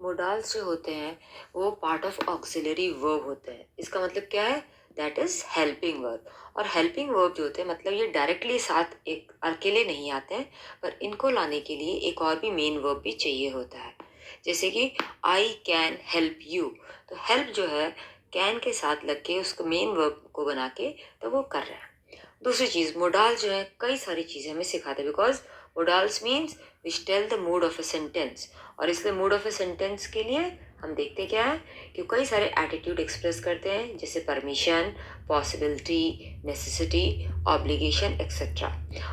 Modals जो होते हैं वो पार्ट ऑफ ऑक्सिलरी वर्ब होते हैं। इसका मतलब क्या है? That is helping verb. और हेल्पिंग वर्ब जो होते हैं मतलब ये डायरेक्टली साथ एक अकेले नहीं आते हैं, पर इनको लाने के लिए एक और भी मेन वर्ब भी चाहिए होता है। जैसे कि आई कैन हेल्प यू, तो हेल्प जो है कैन के साथ लग के उसको मेन वर्ब को बना के तो वो कर रहे हैं। दूसरी चीज, मोडाल जो है कई सारी चीजें हमें सिखाते हैं, because modals means which tell the mood of a sentence. और इसलिए मूड ऑफ अ सेंटेंस के लिए हम देखते क्या है कि कई सारे एटीट्यूड एक्सप्रेस करते हैं, जैसे permission, possibility, necessity, obligation etcetera.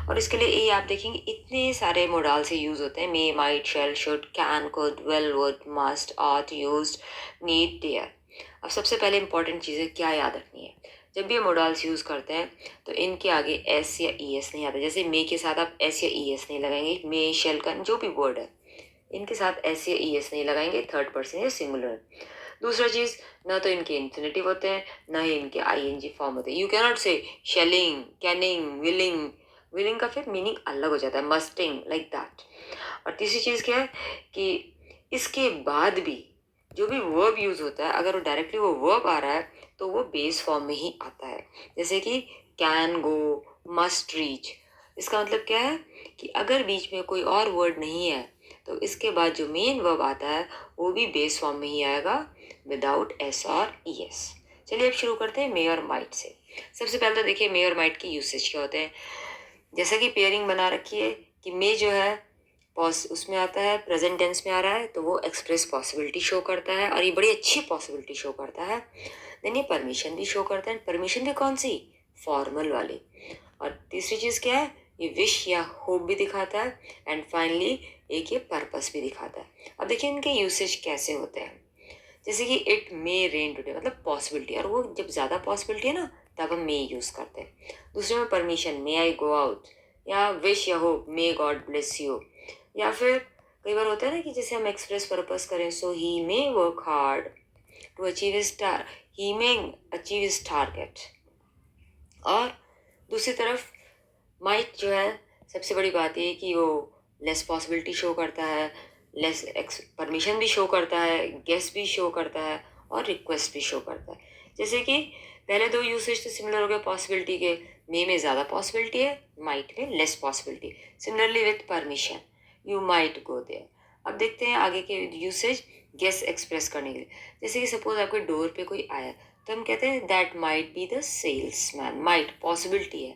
और इसके लिए ये आप देखेंगे इतने सारे मोडाल से यूज होते हैं, may, might, shall, should, can, could, will, would, must, ought, used, need, dare. अब सबसे पहले इंपॉर्टेंट चीज़ें क्या याद रखनी है? जब भी ये मोडाल्स यूज़ करते हैं तो इनके आगे एस या ई एस नहीं आता। जैसे मे के साथ आप एस या ई एस नहीं लगाएंगे, मे, शेल का जो भी वर्ड है इनके साथ एस या ई एस नहीं लगाएंगे, थर्ड पर्सन या सिंगुलर। दूसरा चीज़, ना तो इनके इन्फिनेटिव होते हैं ना ही इनके आई एन जी फॉर्म होते हैं। You cannot say shelling, Canning, willing. Willing का फिर मीनिंग अलग हो जाता है, मस्टिंग, लाइक दैट। और तीसरी चीज़ क्या है कि इसके बाद भी जो भी वर्ब यूज होता है, अगर वो डायरेक्टली वो वर्ब आ रहा है तो वो बेस फॉर्म में ही आता है। जैसे कि कैन गो, मस्ट रीच। इसका मतलब क्या है कि अगर बीच में कोई और वर्ड नहीं है तो इसके बाद जो मेन वर्ब आता है वो भी बेस फॉर्म में ही आएगा, विदाउट एस और ई एस। चलिए अब शुरू करते हैं मे और माइट से। सबसे पहले तो देखिए मे और माइट की यूसेज क्या होते हैं। जैसा कि पेयरिंग बना रखी है कि मे जो है उसमें आता है, प्रेजेंट टेंस में आ रहा है तो वो एक्सप्रेस पॉसिबिलिटी शो करता है, और ये बड़ी अच्छी पॉसिबिलिटी शो करता है। देन ये परमिशन भी शो करता है। परमिशन भी कौन सी? फॉर्मल वाली। और तीसरी चीज़ क्या है? ये विश या होप भी दिखाता है। एंड फाइनली एक ये पर्पस भी दिखाता है। अब देखिए इनके यूसेज कैसे होते हैं। जैसे कि इट मे रेन टुडे, मतलब पॉसिबिलिटी, और वो जब ज़्यादा पॉसिबिलिटी है ना तब हम मे यूज़ करते हैं। दूसरे में परमिशन, मे आई गो आउट, या विश या hope, may God bless you. या फिर कई बार होता है ना कि जैसे हम एक्सप्रेस पर्पस करें, so he may work hard to achieve his tar he may achieve his target. और दूसरी तरफ माइट जो है, सबसे बड़ी बात ये कि वो लेस पॉसिबिलिटी शो करता है, लेस परमिशन भी शो करता है, गेस भी शो करता है, और रिक्वेस्ट भी शो करता है। जैसे कि पहले दो यूसेज तो सिमिलर हो गए पॉसिबिलिटी के, मे में ज़्यादा पॉसिबिलिटी है, माइट में less possibility. Similarly with permission, you might go there. अब देखते हैं आगे के यूसेज गेस एक्सप्रेस करने के लिए। जैसे कि सपोज आपके डोर पे कोई आया तो हम कहते हैं that might be the salesman. Might possibility है,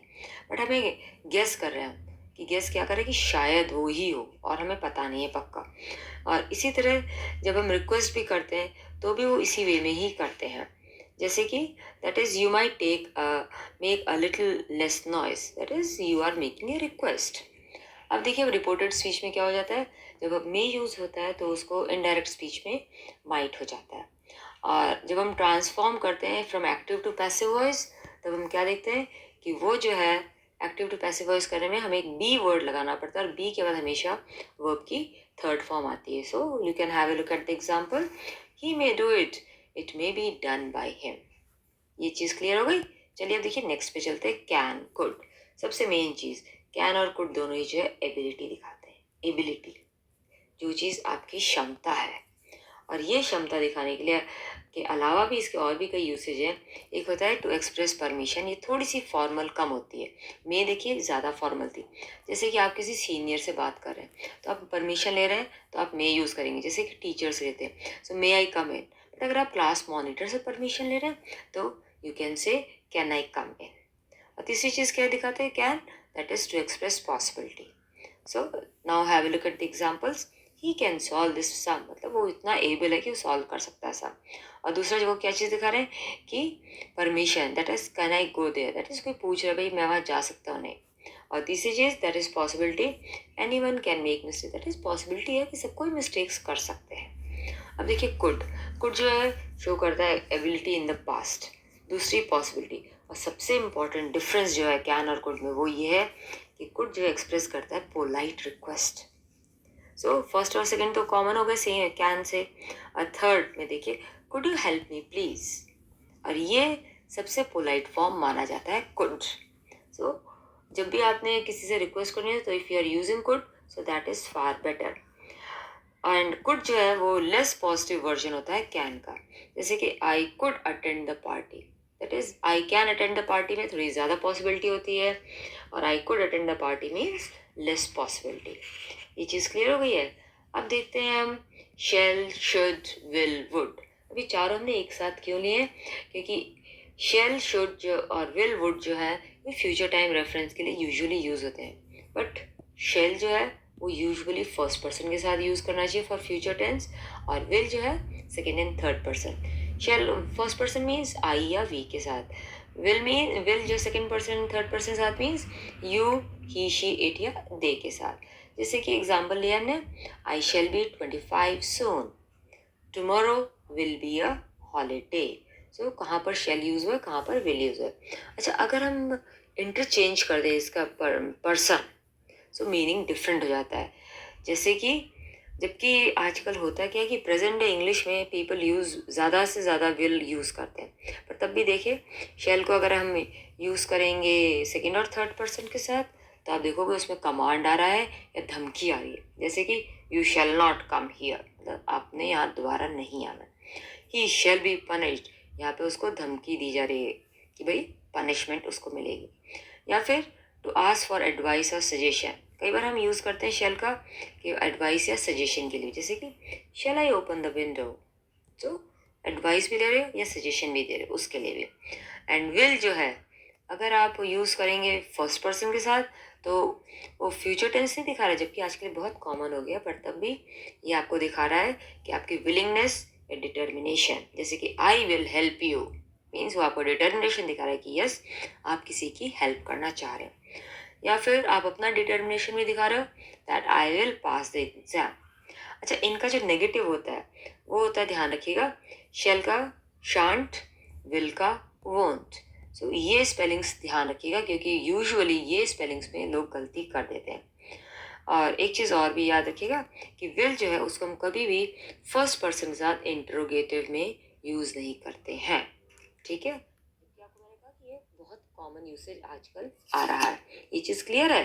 बट हमें गेस कर रहे हैं हम कि गेस क्या करें कि शायद वो ही हो, और हमें पता नहीं है पक्का। और इसी तरह जब हम रिक्वेस्ट भी करते हैं तो भी वो इसी वे में ही करते हैं। जैसे कि that is you might make a little less noise, that is you are making a request. अब देखिए अब रिपोर्टेड स्पीच में क्या हो जाता है, जब अब मे यूज होता है तो उसको इनडायरेक्ट स्पीच में माइट हो जाता है। और जब हम ट्रांसफॉर्म करते हैं from active to passive voice, तब हम क्या देखते हैं कि वो जो है एक्टिव टू पैसिव वॉइस करने में हमें एक बी वर्ड लगाना पड़ता है, और बी के बाद हमेशा वर्ब की थर्ड फॉर्म आती है। So you can have a look at the example, he may do it, it may be done by him. ये चीज़ क्लियर हो गई। चलिए अब देखिए नेक्स्ट पे चलते हैं, कैन, कुड। सबसे मेन चीज़, कैन और कुड दोनों ही जो है एबिलिटी दिखाते हैं। एबिलिटी, जो चीज़ आपकी क्षमता है। और ये क्षमता दिखाने के लिए के अलावा भी इसके और भी कई यूसेज हैं। एक होता है टू एक्सप्रेस परमिशन, ये थोड़ी सी फॉर्मल कम होती है। मैं देखिए ज़्यादा फॉर्मल थी। जैसे कि आप किसी सीनियर से बात कर रहे हैं तो आप परमिशन ले रहे हैं तो आप मे यूज़ करेंगे, जैसे कि टीचर्स लेते हैं, सो मे आई कम इन। बट अगर आप क्लास मॉनिटर से परमिशन ले रहे हैं तो you can say can I come in. और तीसरी चीज़ क्या दिखाते हैं can, that is to express possibility. So now have a look at the examples. He can solve this sum, मतलब वो इतना एबल है कि वो सॉल्व कर सकता है सम। और दूसरा जो वो क्या चीज़ दिखा रहे हैं कि permission, that is can I go there, that is कोई पूछ रहा है भाई मैं वहाँ जा सकता हूँ नहीं। और तीसरी चीज़ that is possibility, any one can make mistake, that is possibility है कि सब कोई मिस्टेक्स कर सकते हैं। अब देखिए कुड, कुड जो है शो करता है एबिलिटी इन द पास्ट। दूसरी पॉसिबिलिटी, और सबसे इंपॉर्टेंट डिफरेंस जो है कैन और कुड में वो ये है कि कुड जो एक्सप्रेस करता है पोलाइट रिक्वेस्ट। सो फर्स्ट और सेकंड तो कॉमन हो गए सेम कैन से। और थर्ड में देखिए could you help me please, और ये सबसे पोलाइट फॉर्म माना जाता है कुड। सो जब भी आपने किसी से रिक्वेस्ट करनी है तो if you are using could, so that is far better. And could जो है वो लेस पॉजिटिव वर्जन होता है कैन का। जैसे कि I could attend the party, that is I can attend the party में थोड़ी ज़्यादा पॉसिबिलिटी होती है, और I could attend the party means less possibility. ये चीज़ क्लियर हो गई है। अब देखते हैं हम शेल, शुड, विल, वुड। अभी चारों हमने एक साथ क्यों लिए हैं? क्योंकि शेल, शुड जो और विल, वुड जो है ये फ्यूचर टाइम रेफरेंस के लिए यूजुअली यूज़ होते हैं, बट शेल जो है वो यूजुअली फर्स्ट पर्सन के साथ यूज़ करना चाहिए फॉर फ्यूचर टेंस, और विल जो है second and third person. Shall first person means I या वी के साथ, विल जो सेकेंड पर्सन थर्ड पर्सन साथ means you, he, she, it या दे के साथ। जैसे कि एग्जाम्पल लिया हमने, I shall be 25 soon, tomorrow will be a holiday. So कहाँ पर शेल यूज़ हुआ है, कहाँ पर विल यूज़ हुआ है। अच्छा, अगर हम इंटरचेंज कर दें इसका पर्सन, सो मीनिंग डिफरेंट हो जाता है। जैसे कि जबकि आजकल होता क्या है कि प्रेजेंट डे इंग्लिश में पीपल यूज़ ज़्यादा से ज़्यादा विल यूज़ करते हैं, पर तब भी देखिए शेल को अगर हम यूज़ करेंगे सेकेंड और थर्ड पर्सन के साथ, तो आप देखोगे उसमें कमांड आ रहा है या धमकी आ रही है। जैसे कि you shall not come here, मतलब आपने यहाँ दोबारा नहीं आना। ही शैल बी पनिश्ड, यहाँ पे उसको धमकी दी जा रही है कि भाई पनिशमेंट उसको मिलेगी। या फिर टू आस्क फॉर एडवाइस और सजेशन, कई बार हम यूज़ करते हैं शेल का कि एडवाइस या सजेशन के लिए। जैसे कि shall I open the window, तो एडवाइस भी ले रहे हो या सजेशन भी दे रहे हो उसके लिए भी। एंड विल जो है अगर आप यूज़ करेंगे फर्स्ट पर्सन के साथ, तो वो फ्यूचर टेंस नहीं दिखा रहा है, जबकि आजकल बहुत कॉमन हो गया, पर तब भी ये आपको दिखा रहा है कि आपकी विलिंगनेस या डिटर्मिनेशन। जैसे कि I will help you means वो आपको डिटर्मिनेशन दिखा रहा है कि यस आप किसी की हेल्प करना चाह रहे हो। या फिर आप अपना डिटर्मिनेशन भी दिखा रहे हो that I will pass the exam. अच्छा, इनका जो नेगेटिव होता है वो होता है, ध्यान रखिएगा, शेल का शांट, विल का वोंट। सो ये स्पेलिंग्स ध्यान रखिएगा क्योंकि यूजुअली ये स्पेलिंग्स में लोग गलती कर देते हैं। और एक चीज़ और भी याद रखिएगा कि विल जो है उसको हम कभी भी फर्स्ट पर्सन के साथ इंटरोगेटिव में यूज़ नहीं करते हैं। ठीक है, क्योंकि आपको मैंने कहा कि ये बहुत कॉमन यूसेज आजकल आ रहा है। ये चीज़ क्लियर है?